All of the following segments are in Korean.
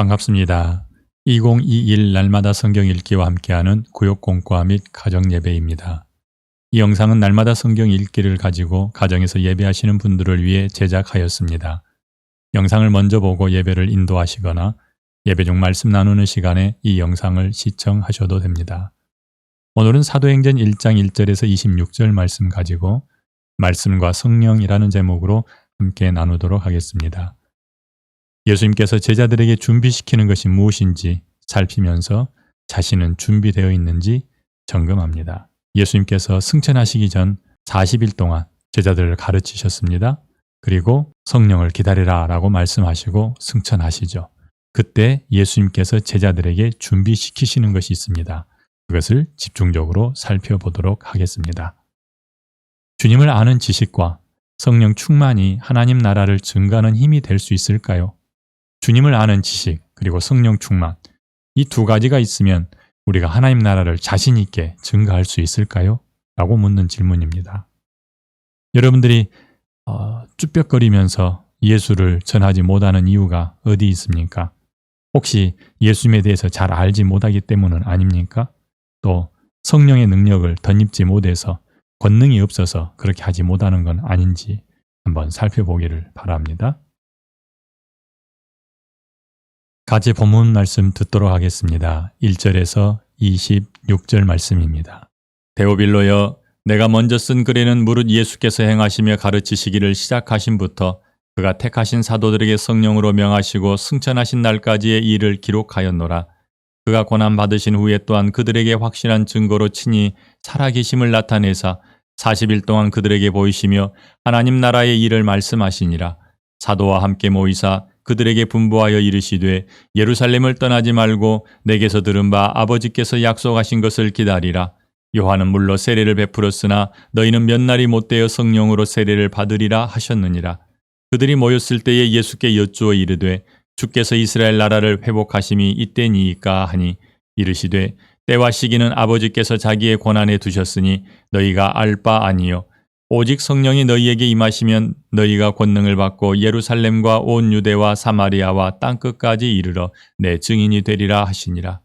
반갑습니다. 2021 날마다 성경 읽기와 함께하는 구역공과 및 가정예배입니다. 이 영상은 날마다 성경 읽기를 가지고 가정에서 예배하시는 분들을 위해 제작하였습니다. 영상을 먼저 보고 예배를 인도하시거나 예배 중 말씀 나누는 시간에 이 영상을 시청하셔도 됩니다. 오늘은 사도행전 1장 1절에서 26절 말씀 가지고 말씀과 성령이라는 제목으로 함께 나누도록 하겠습니다. 예수님께서 제자들에게 준비시키는 것이 무엇인지 살피면서 자신은 준비되어 있는지 점검합니다. 예수님께서 승천하시기 전 40일 동안 제자들을 가르치셨습니다. 그리고 성령을 기다리라 라고 말씀하시고 승천하시죠. 그때 예수님께서 제자들에게 준비시키시는 것이 있습니다. 그것을 집중적으로 살펴보도록 하겠습니다. 주님을 아는 지식과 성령 충만이 하나님 나라를 증거하는 힘이 될 수 있을까요? 주님을 아는 지식 그리고 성령 충만, 이 두 가지가 있으면 우리가 하나님 나라를 자신 있게 증거할 수 있을까요? 라고 묻는 질문입니다. 여러분들이 쭈뼛거리면서 예수를 전하지 못하는 이유가 어디 있습니까? 혹시 예수님에 대해서 잘 알지 못하기 때문은 아닙니까? 또 성령의 능력을 덧입지 못해서 권능이 없어서 그렇게 하지 못하는 건 아닌지 한번 살펴보기를 바랍니다. 같이 본문 말씀 듣도록 하겠습니다. 1절에서 26절 말씀입니다. 데오빌로여, 내가 먼저 쓴 글에는 무릇 예수께서 행하시며 가르치시기를 시작하신부터 그가 택하신 사도들에게 성령으로 명하시고 승천하신 날까지의 일을 기록하였노라. 그가 고난받으신 후에 또한 그들에게 확실한 증거로 친히 살아계심을 나타내사 40일 동안 그들에게 보이시며 하나님 나라의 일을 말씀하시니라. 사도와 함께 모이사 그들에게 분부하여 이르시되 예루살렘을 떠나지 말고 내게서 들은 바 아버지께서 약속하신 것을 기다리라. 요한은 물로 세례를 베풀었으나 너희는 몇 날이 못되어 성령으로 세례를 받으리라 하셨느니라. 그들이 모였을 때에 예수께 여쭈어 이르되 주께서 이스라엘 나라를 회복하심이 이때니이까 하니 이르시되 때와 시기는 아버지께서 자기의 권한에 두셨으니 너희가 알 바 아니요 오직 성령이 너희에게 임하시면 너희가 권능을 받고 예루살렘과 온 유대와 사마리아와 땅끝까지 이르러 내 증인이 되리라 하시니라.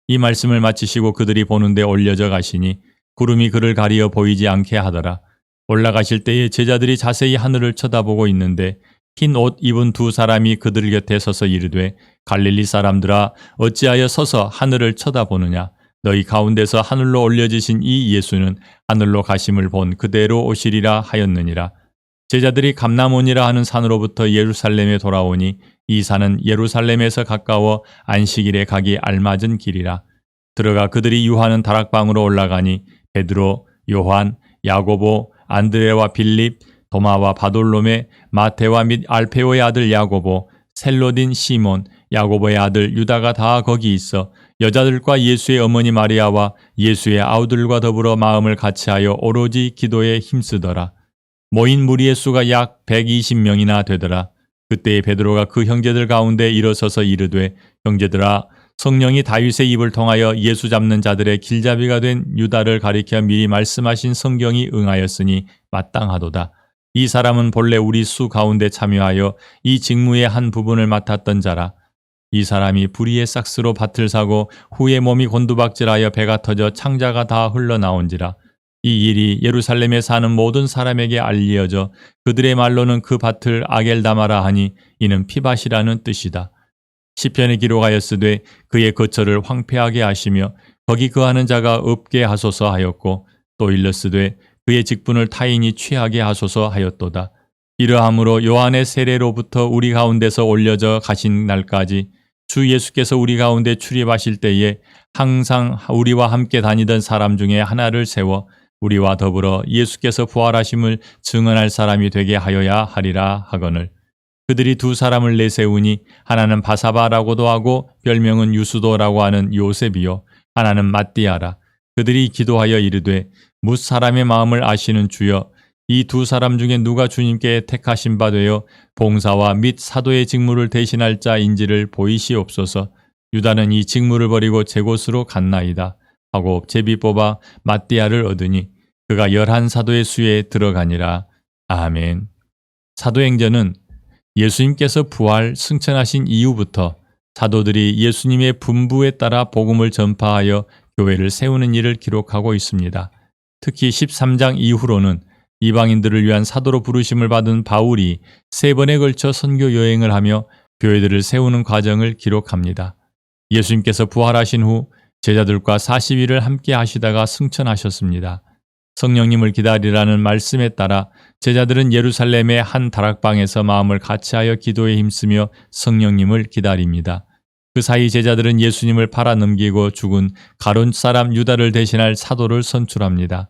이 말씀을 마치시고 그들이 보는 데 올려져 가시니 구름이 그를 가리어 보이지 않게 하더라. 올라가실 때에 제자들이 자세히 하늘을 쳐다보고 있는데 흰 옷 입은 두 사람이 그들 곁에 서서 이르되 갈릴리 사람들아 어찌하여 서서 하늘을 쳐다보느냐. 너희 가운데서 하늘로 올려지신 이 예수는 하늘로 가심을 본 그대로 오시리라 하였느니라. 제자들이 감람원이라 하는 산으로부터 예루살렘에 돌아오니 이 산은 예루살렘에서 가까워 안식일에 가기 알맞은 길이라. 들어가 그들이 유하는 다락방으로 올라가니 베드로, 요한, 야고보, 안드레와 빌립, 도마와 바돌로메, 마테와 및 알페오의 아들 야고보, 셀로딘 시몬, 야고보의 아들 유다가 다 거기 있어 여자들과 예수의 어머니 마리아와 예수의 아우들과 더불어 마음을 같이하여 오로지 기도에 힘쓰더라. 모인 무리의 수가 약 120명이나 되더라. 그때에 베드로가 그 형제들 가운데 일어서서 이르되 형제들아 성령이 다윗의 입을 통하여 예수 잡는 자들의 길잡이가 된 유다를 가리켜 미리 말씀하신 성경이 응하였으니 마땅하도다. 이 사람은 본래 우리 수 가운데 참여하여 이 직무의 한 부분을 맡았던 자라. 이 사람이 불의의 싹스로 밭을 사고 후에 몸이 곤두박질하여 배가 터져 창자가 다 흘러나온지라. 이 일이 예루살렘에 사는 모든 사람에게 알려져 그들의 말로는 그 밭을 아겔다마라 하니 이는 피밭이라는 뜻이다. 시편에 기록하였으되 그의 거처를 황폐하게 하시며 거기 거하는 자가 없게 하소서 하였고 또 일렀으되 그의 직분을 타인이 취하게 하소서 하였도다. 이러함으로 요한의 세례로부터 우리 가운데서 올려져 가신 날까지 주 예수께서 우리 가운데 출입하실 때에 항상 우리와 함께 다니던 사람 중에 하나를 세워 우리와 더불어 예수께서 부활하심을 증언할 사람이 되게 하여야 하리라 하거늘. 그들이 두 사람을 내세우니 하나는 바사바라고도 하고 별명은 유수도라고 하는 요셉이요 하나는 matti아라. 그들이 기도하여 이르되 뭇 사람의 마음을 아시는 주여 이 두 사람 중에 누가 주님께 택하신 바 되어 봉사와 및 사도의 직무를 대신할 자인지를 보이시옵소서. 유다는 이 직무를 버리고 제 곳으로 갔나이다 하고 제비 뽑아 matti아를 얻으니 그가 11사도의 수에 들어가니라. 아멘. 사도행전은 예수님께서 부활 승천하신 이후부터 사도들이 예수님의 분부에 따라 복음을 전파하여 교회를 세우는 일을 기록하고 있습니다. 특히 13장 이후로는 이방인들을 위한 사도로 부르심을 받은 바울이 3번에 걸쳐 선교 여행을 하며 교회들을 세우는 과정을 기록합니다. 예수님께서 부활하신 후 제자들과 40일을 함께 하시다가 승천하셨습니다. 성령님을 기다리라는 말씀에 따라 제자들은 예루살렘의 한 다락방에서 마음을 같이하여 기도에 힘쓰며 성령님을 기다립니다. 그 사이 제자들은 예수님을 팔아넘기고 죽은 가룟 사람 유다를 대신할 사도를 선출합니다.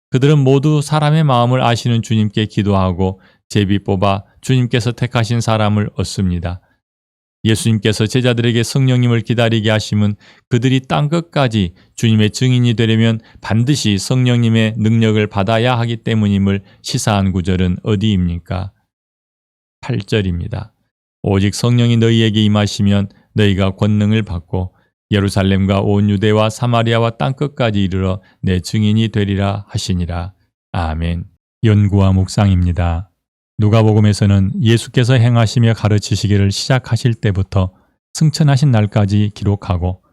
그들은 모두 사람의 마음을 아시는 주님께 기도하고 제비 뽑아 주님께서 택하신 사람을 얻습니다. 예수님께서 제자들에게 성령님을 기다리게 하심은 그들이 땅끝까지 주님의 증인이 되려면 반드시 성령님의 능력을 받아야 하기 때문임을 시사한 구절은 어디입니까? 8절입니다. 오직 성령이 너희에게 임하시면 너희가 권능을 받고 예루살렘과 온 유대와 사마리아와 땅끝까지 이르러 내 증인이 되리라 하시니라. 아멘. 연구와 묵상입니다. 누가복음에서는 예수께서 행하시며 가르치시기를 시작하실 때부터 승천하신 날까지 기록하고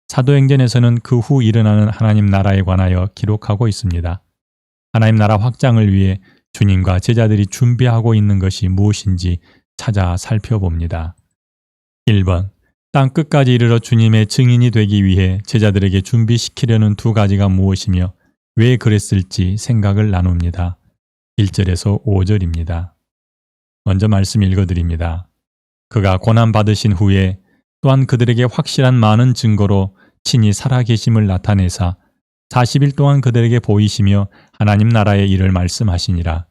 사도행전에서는 그 후 일어나는 하나님 나라에 관하여 기록하고 있습니다. 하나님 나라 확장을 위해 주님과 제자들이 준비하고 있는 것이 무엇인지 찾아 살펴봅니다. 1번. 땅 끝까지 이르러 주님의 증인이 되기 위해 제자들에게 준비시키려는 2가지가 무엇이며 왜 그랬을지 생각을 나눕니다. 1절에서 5절입니다. 먼저 말씀 읽어드립니다. 그가 고난받으신 후에 또한 그들에게 확실한 많은 증거로 친히 살아계심을 나타내사 40일 동안 그들에게 보이시며 하나님 나라의 일을 말씀하시니라.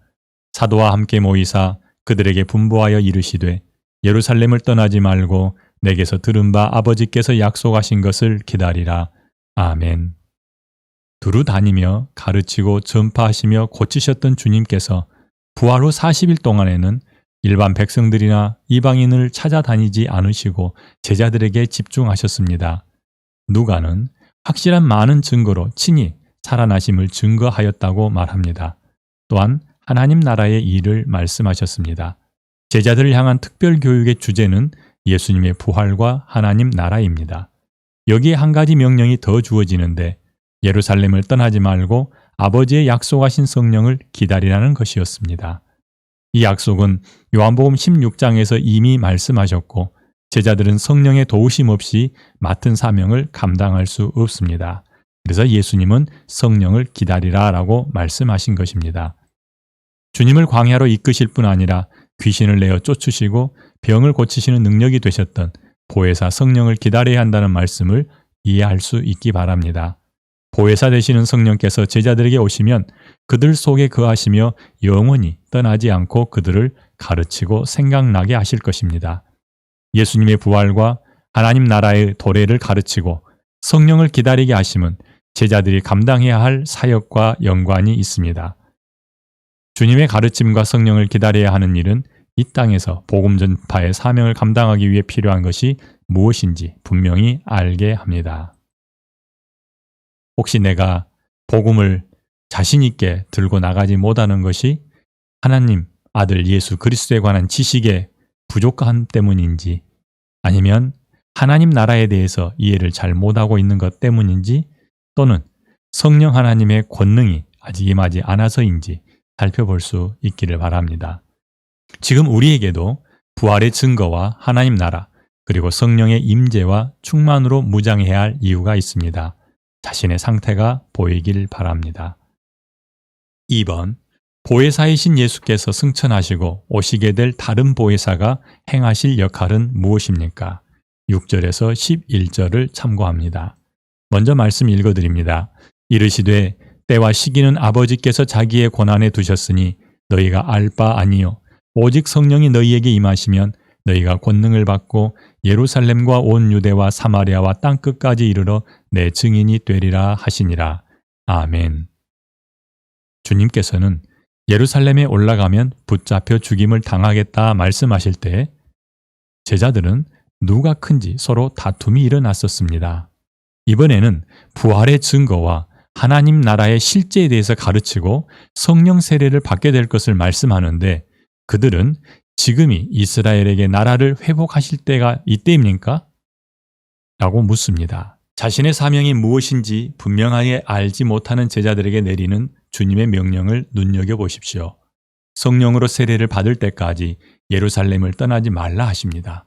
사도와 함께 모이사 그들에게 분부하여 이르시되 예루살렘을 떠나지 말고 내게서 들은 바 아버지께서 약속하신 것을 기다리라. 아멘. 두루 다니며 가르치고 전파하시며 고치셨던 주님께서 부활 후 40일 동안에는 일반 백성들이나 이방인을 찾아다니지 않으시고 제자들에게 집중하셨습니다. 누가는 확실한 많은 증거로 친히 살아나심을 증거하였다고 말합니다. 또한 하나님 나라의 일을 말씀하셨습니다. 제자들을 향한 특별 교육의 주제는 예수님의 부활과 하나님 나라입니다. 여기에 한 가지 명령이 더 주어지는데 예루살렘을 떠나지 말고 아버지의 약속하신 성령을 기다리라는 것이었습니다. 이 약속은 요한복음 16장에서 이미 말씀하셨고 제자들은 성령의 도우심 없이 맡은 사명을 감당할 수 없습니다. 그래서 예수님은 성령을 기다리라 라고 말씀하신 것입니다. 주님을 광야로 이끄실 뿐 아니라 귀신을 내어 쫓으시고 병을 고치시는 능력이 되셨던 보혜사 성령을 기다려야 한다는 말씀을 이해할 수 있기 바랍니다. 보혜사 되시는 성령께서 제자들에게 오시면 그들 속에 거하시며 영원히 떠나지 않고 그들을 가르치고 생각나게 하실 것입니다. 예수님의 부활과 하나님 나라의 도래를 가르치고 성령을 기다리게 하심은 제자들이 감당해야 할 사역과 연관이 있습니다. 주님의 가르침과 성령을 기다려야 하는 일은 이 땅에서 복음 전파의 사명을 감당하기 위해 필요한 것이 무엇인지 분명히 알게 합니다. 혹시 내가 복음을 자신 있게 들고 나가지 못하는 것이 하나님 아들 예수 그리스도에 관한 지식의 부족함 때문인지 아니면 하나님 나라에 대해서 이해를 잘 못하고 있는 것 때문인지 또는 성령 하나님의 권능이 아직 임하지 않아서인지 살펴볼 수 있기를 바랍니다. 지금 우리에게도 부활의 증거와 하나님 나라 그리고 성령의 임재와 충만으로 무장해야 할 이유가 있습니다. 자신의 상태가 보이길 바랍니다. 2번. 보혜사이신 예수께서 승천하시고 오시게 될 다른 보혜사가 행하실 역할은 무엇입니까? 6절에서 11절을 참고합니다. 먼저 말씀 읽어드립니다. 이르시되 때와 시기는 아버지께서 자기의 권한에 두셨으니 너희가 알 바 아니요 오직 성령이 너희에게 임하시면 너희가 권능을 받고 예루살렘과 온 유대와 사마리아와 땅끝까지 이르러 내 증인이 되리라 하시니라. 아멘. 주님께서는 예루살렘에 올라가면 붙잡혀 죽임을 당하겠다 말씀하실 때 제자들은 누가 큰지 서로 다툼이 일어났었습니다. 이번에는 부활의 증거와 하나님 나라의 실제에 대해서 가르치고 성령 세례를 받게 될 것을 말씀하는데 그들은 지금이 이스라엘에게 나라를 회복하실 때가 이때입니까? 라고 묻습니다. 자신의 사명이 무엇인지 분명하게 알지 못하는 제자들에게 내리는 주님의 명령을 눈여겨보십시오. 성령으로 세례를 받을 때까지 예루살렘을 떠나지 말라 하십니다.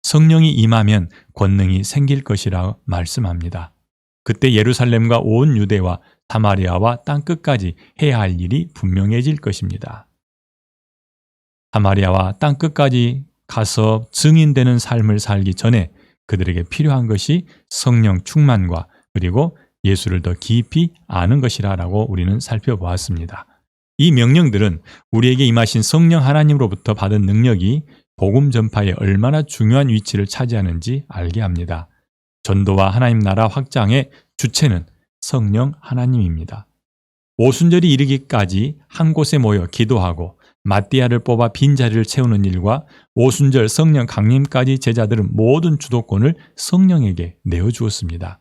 성령이 임하면 권능이 생길 것이라 말씀합니다. 그때 예루살렘과 온 유대와 사마리아와 땅끝까지 해야 할 일이 분명해질 것입니다. 사마리아와 땅끝까지 가서 증인되는 삶을 살기 전에 그들에게 필요한 것이 성령 충만과 그리고 예수를 더 깊이 아는 것이라고 우리는 살펴보았습니다. 이 명령들은 우리에게 임하신 성령 하나님으로부터 받은 능력이 복음 전파에 얼마나 중요한 위치를 차지하는지 알게 합니다. 전도와 하나님 나라 확장의 주체는 성령 하나님입니다. 오순절이 이르기까지 한 곳에 모여 기도하고 마띠아를 뽑아 빈자리를 채우는 일과 오순절 성령 강림까지 제자들은 모든 주도권을 성령에게 내어주었습니다.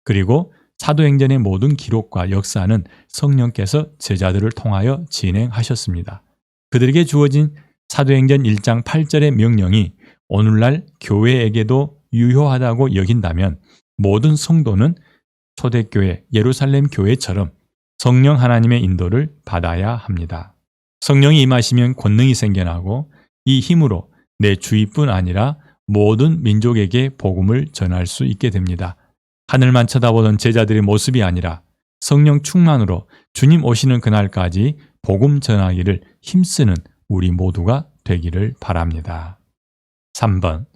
그리고 사도행전의 모든 기록과 역사는 성령께서 제자들을 통하여 진행하셨습니다. 그들에게 주어진 사도행전 1장 8절의 명령이 오늘날 교회에게도 유효하다고 여긴다면 모든 성도는 초대교회 예루살렘 교회처럼 성령 하나님의 인도를 받아야 합니다. 성령이 임하시면 권능이 생겨나고 이 힘으로 내 주위뿐 아니라 모든 민족에게 복음을 전할 수 있게 됩니다. 하늘만 쳐다보던 제자들의 모습이 아니라 성령 충만으로 주님 오시는 그날까지 복음 전하기를 힘쓰는 우리 모두가 되기를 바랍니다. 3번.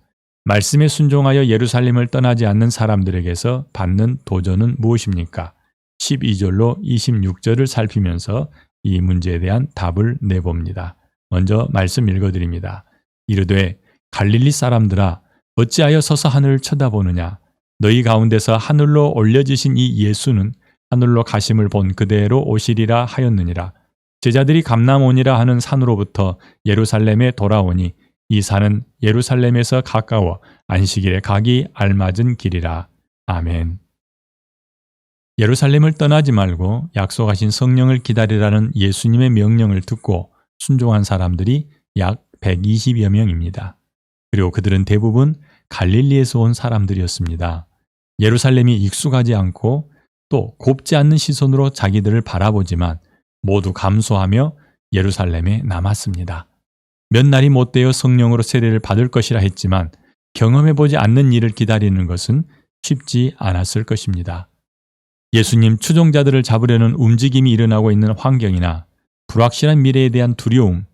말씀에 순종하여 예루살렘을 떠나지 않는 사람들에게서 받는 도전은 무엇입니까? 12절로 26절을 살피면서 이 문제에 대한 답을 내봅니다. 먼저 말씀 읽어드립니다. 이르되 갈릴리 사람들아 어찌하여 서서 하늘을 쳐다보느냐? 너희 가운데서 하늘로 올려지신 이 예수는 하늘로 가심을 본 그대로 오시리라 하였느니라. 제자들이 감람온이라 하는 산으로부터 예루살렘에 돌아오니 이 산은 예루살렘에서 가까워 안식일에 가기 알맞은 길이라. 아멘. 예루살렘을 떠나지 말고 약속하신 성령을 기다리라는 예수님의 명령을 듣고 순종한 사람들이 약 120여 명입니다. 그리고 그들은 대부분 갈릴리에서 온 사람들이었습니다. 예루살렘이 익숙하지 않고 또 곱지 않는 시선으로 자기들을 바라보지만 모두 감수하며 예루살렘에 남았습니다. 몇 날이 못되어 성령으로 세례를 받을 것이라 했지만 경험해보지 않는 일을 기다리는 것은 쉽지 않았을 것입니다. 예수님 추종자들을 잡으려는 움직임이 일어나고 있는 환경이나 불확실한 미래에 대한 두려움,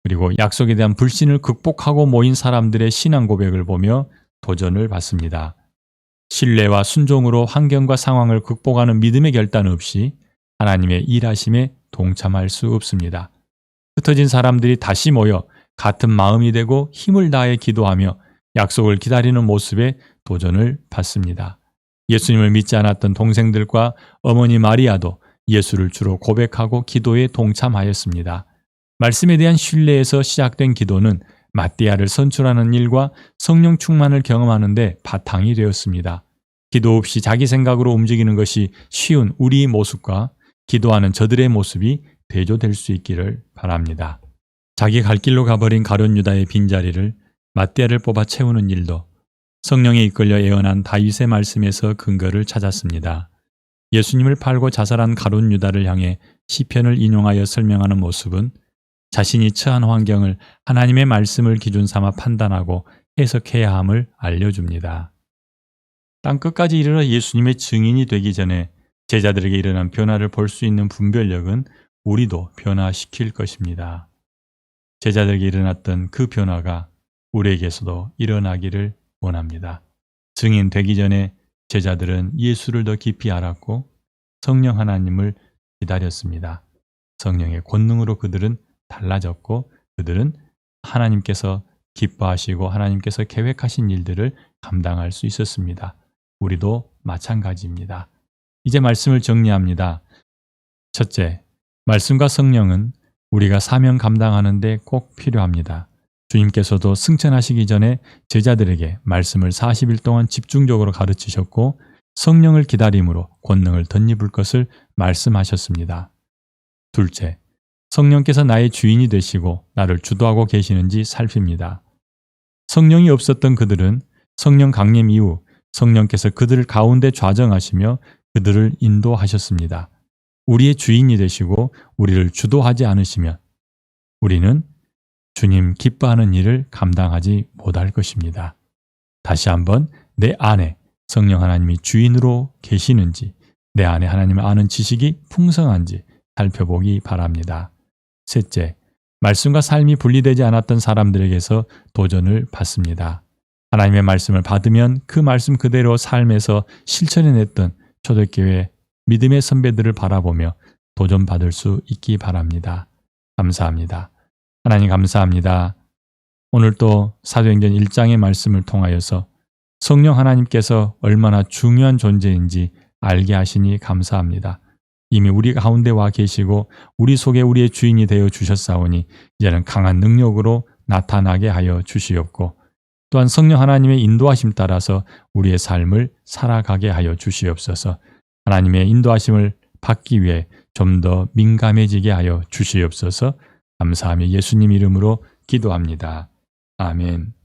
그리고 약속에 대한 불신을 극복하고 모인 사람들의 신앙 고백을 보며 도전을 받습니다. 신뢰와 순종으로 환경과 상황을 극복하는 믿음의 결단 없이 하나님의 일하심에 동참할 수 없습니다. 흩어진 사람들이 다시 모여 같은 마음이 되고 힘을 다해 기도하며 약속을 기다리는 모습에 도전을 받습니다. 예수님을 믿지 않았던 동생들과 어머니 마리아도 예수를 주로 고백하고 기도에 동참하였습니다. 말씀에 대한 신뢰에서 시작된 기도는 마띠아를 선출하는 일과 성령 충만을 경험하는 데 바탕이 되었습니다. 기도 없이 자기 생각으로 움직이는 것이 쉬운 우리의 모습과 기도하는 저들의 모습이 대조될 수 있기를 바랍니다. 자기 갈 길로 가버린 가룟 유다의 빈자리를 마띠아를 뽑아 채우는 일도 성령에 이끌려 예언한 다윗의 말씀에서 근거를 찾았습니다. 예수님을 팔고 자살한 가룟 유다를 향해 시편을 인용하여 설명하는 모습은 자신이 처한 환경을 하나님의 말씀을 기준 삼아 판단하고 해석해야 함을 알려줍니다. 땅끝까지 이르러 예수님의 증인이 되기 전에 제자들에게 일어난 변화를 볼 수 있는 분별력은 우리도 변화시킬 것입니다. 제자들에게 일어났던 그 변화가 우리에게서도 일어나기를 원합니다. 증인 되기 전에 제자들은 예수를 더 깊이 알았고 성령 하나님을 기다렸습니다. 성령의 권능으로 그들은 달라졌고 그들은 하나님께서 기뻐하시고 하나님께서 계획하신 일들을 감당할 수 있었습니다. 우리도 마찬가지입니다. 이제 말씀을 정리합니다. 첫째, 말씀과 성령은 우리가 사명 감당하는 데 꼭 필요합니다. 주님께서도 승천하시기 전에 제자들에게 말씀을 40일 동안 집중적으로 가르치셨고 성령을 기다림으로 권능을 덧입을 것을 말씀하셨습니다. 둘째, 성령께서 나의 주인이 되시고 나를 주도하고 계시는지 살핍니다. 성령이 없었던 그들은 성령 강림 이후 성령께서 그들 가운데 좌정하시며 그들을 인도하셨습니다. 우리의 주인이 되시고 우리를 주도하지 않으시면 우리는 주님 기뻐하는 일을 감당하지 못할 것입니다. 다시 한번 내 안에 성령 하나님이 주인으로 계시는지, 내 안에 하나님을 아는 지식이 풍성한지 살펴보기 바랍니다. 셋째, 말씀과 삶이 분리되지 않았던 사람들에게서 도전을 받습니다. 하나님의 말씀을 받으면 그 말씀 그대로 삶에서 실천해냈던 초대교회 믿음의 선배들을 바라보며 도전받을 수 있기 바랍니다. 감사합니다. 하나님 감사합니다. 오늘 또 사도행전 1장의 말씀을 통하여서 성령 하나님께서 얼마나 중요한 존재인지 알게 하시니 감사합니다. 이미 우리 가운데 와 계시고 우리 속에 우리의 주인이 되어 주셨사오니 이제는 강한 능력으로 나타나게 하여 주시옵고 또한 성령 하나님의 인도하심 따라서 우리의 삶을 살아가게 하여 주시옵소서. 하나님의 인도하심을 받기 위해 좀 더 민감해지게 하여 주시옵소서. 감사하며 예수님 이름으로 기도합니다. 아멘.